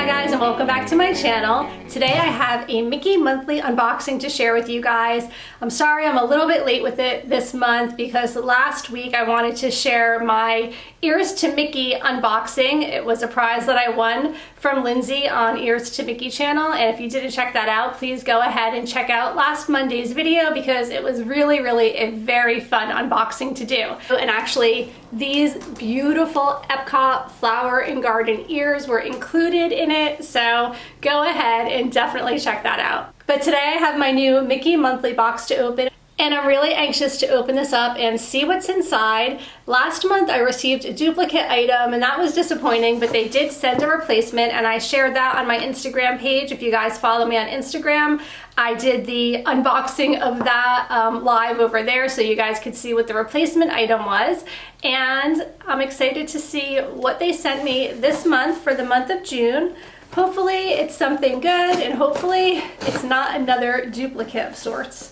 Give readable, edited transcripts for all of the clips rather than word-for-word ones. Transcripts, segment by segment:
Hi guys, and welcome back to my channel. Today I have a Mickey monthly unboxing to share with you guys. I'm sorry I'm a little bit late with it this month because last week I wanted to share my Ears to Mickey unboxing. It was a prize that I won from Lindsay on Ears to Mickey channel, and if you didn't check that out, please go ahead and check out last Monday's video because it was really a very fun unboxing to do. And actually these beautiful Epcot flower and garden ears were included in it, so go ahead and definitely check that out. But today I have my new Mickey monthly box to open, and I'm really anxious to open this up and see what's inside. Last month I received a duplicate item and that was disappointing, but they did send a replacement and I shared that on my Instagram page. If you guys follow me on Instagram, I did the unboxing of that live over there so you guys could see what the replacement item was. And I'm excited to see what they sent me this month for the month of June. Hopefully it's something good and hopefully it's not another duplicate of sorts.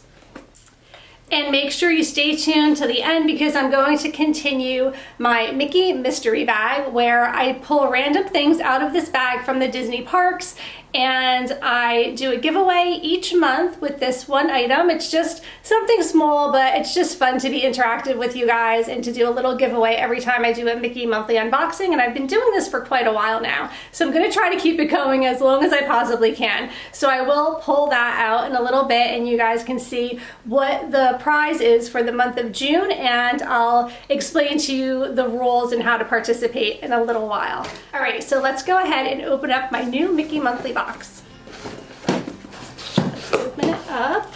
And make sure you stay tuned to the end because I'm going to continue my Mickey mystery bag where I pull random things out of this bag from the Disney parks, and I do a giveaway each month with this one item. It's just something small, but it's just fun to be interactive with you guys and to do a little giveaway every time I do a Mickey monthly unboxing, and I've been doing this for quite a while now. So I'm gonna try to keep it going as long as I possibly can. So I will pull that out in a little bit and you guys can see what the prize is for the month of June, and I'll explain to you the rules and how to participate in a little while. All right, so let's go ahead and open up my new Mickey monthly box. Let's open it up.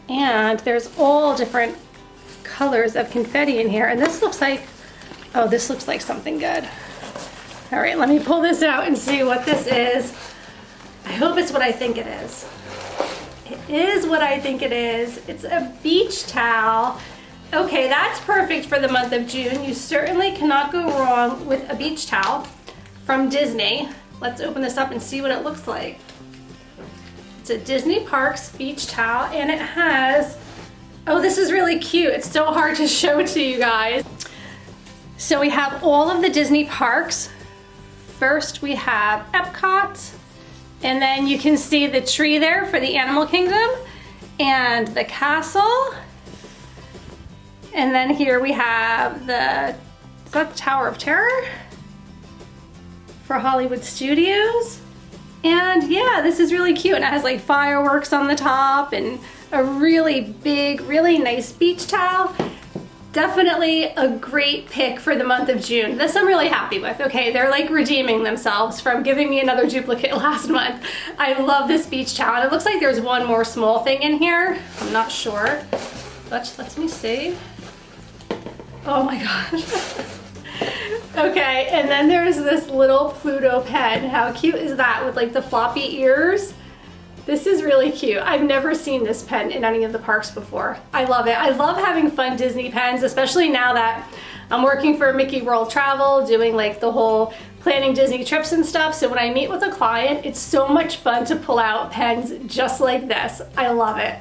And there's all different colors of confetti in here. And this looks like, oh, this looks like something good. All right, let me pull this out and see what this is. I hope it's what I think it is. It is what I think it is. It's a beach towel. Okay, that's perfect for the month of June. You certainly cannot go wrong with a beach towel from Disney. Let's open this up and see what it looks like. It's a Disney Parks beach towel and it has, oh, this is really cute. It's so hard to show to you guys. So we have all of the Disney parks. First we have Epcot, and then you can see the tree there for the Animal Kingdom and the castle. And then here we have the, is that the Tower of Terror? For Hollywood Studios. And yeah, this is really cute, and it has like fireworks on the top and a really big, really nice beach towel. Definitely a great pick for the month of June. This I'm really happy with. Okay, they're like redeeming themselves from giving me another duplicate last month. I love this beach towel, and it looks like there's one more small thing in here. I'm not sure. Let me see. Oh my gosh. Okay, and then there's this little Pluto pen. How cute is that with like the floppy ears? This is really cute. I've never seen this pen in any of the parks before. I love it. I love having fun Disney pens, especially now that I'm working for Mickey World Travel, doing like the whole planning Disney trips and stuff. So when I meet with a client, it's so much fun to pull out pens just like this. I love it.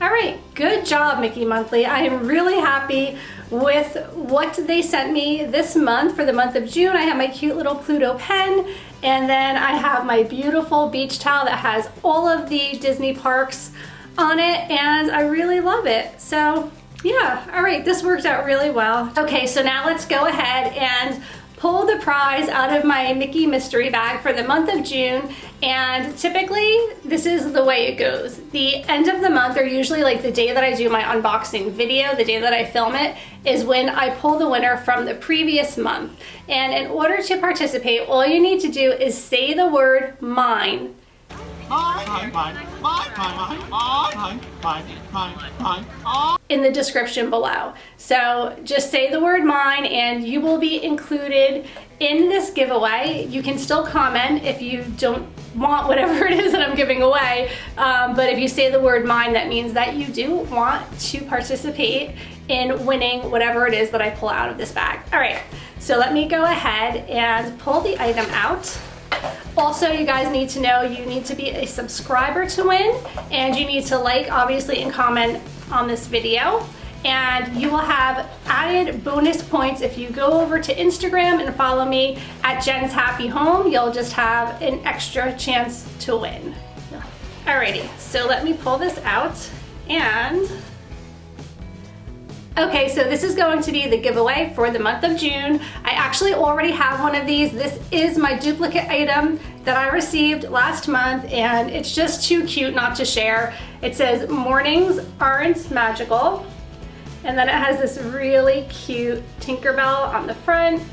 All right, good job, Mickey Monthly. I am really happy with what they sent me this month for the month of June. I have my cute little Pluto pen, and then I have my beautiful beach towel that has all of the Disney parks on it, and I really love it. So yeah, all right, this worked out really well. Okay, so now let's go ahead and pull the prize out of my Mickey mystery bag for the month of June. And typically this is the way it goes. The end of the month, or usually like the day that I do my unboxing video, the day that I film it, is when I pull the winner from the previous month. And in order to participate, all you need to do is say the word mine. In the description below. So just say the word mine and you will be included in this giveaway. You can still comment if you don't want whatever it is that I'm giving away, but if you say the word mine, that means that you do want to participate in winning whatever it is that I pull out of this bag. All right, so let me go ahead and pull the item out. Also, you guys need to know you need to be a subscriber to win, and you need to like, obviously, and comment on this video. and you will have added bonus points if you go over to Instagram and follow me at Jen's Happy Home. You'll just have an extra chance to win. Alrighty, so let me pull this out and okay, so this is going to be the giveaway for the month of June. I actually already have one of these. This is my duplicate item that I received last month, and it's just too cute not to share. It says mornings aren't magical, and then it has this really cute Tinkerbell on the front,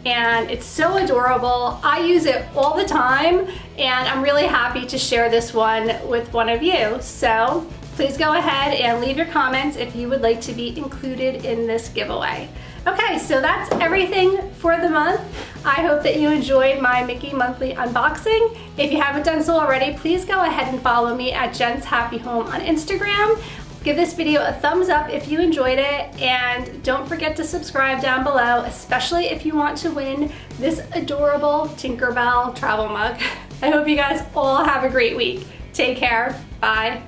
and it's so adorable. I use it all the time, and I'm really happy to share this one with one of you. So please go ahead and leave your comments if you would like to be included in this giveaway. Okay, so that's everything for the month. I hope that you enjoyed my Mickey Monthly unboxing. If you haven't done so already, please go ahead and follow me at Jen's Happy Home on Instagram. Give this video a thumbs up if you enjoyed it, and don't forget to subscribe down below, especially if you want to win this adorable Tinkerbell travel mug. I hope you guys all have a great week. Take care. Bye.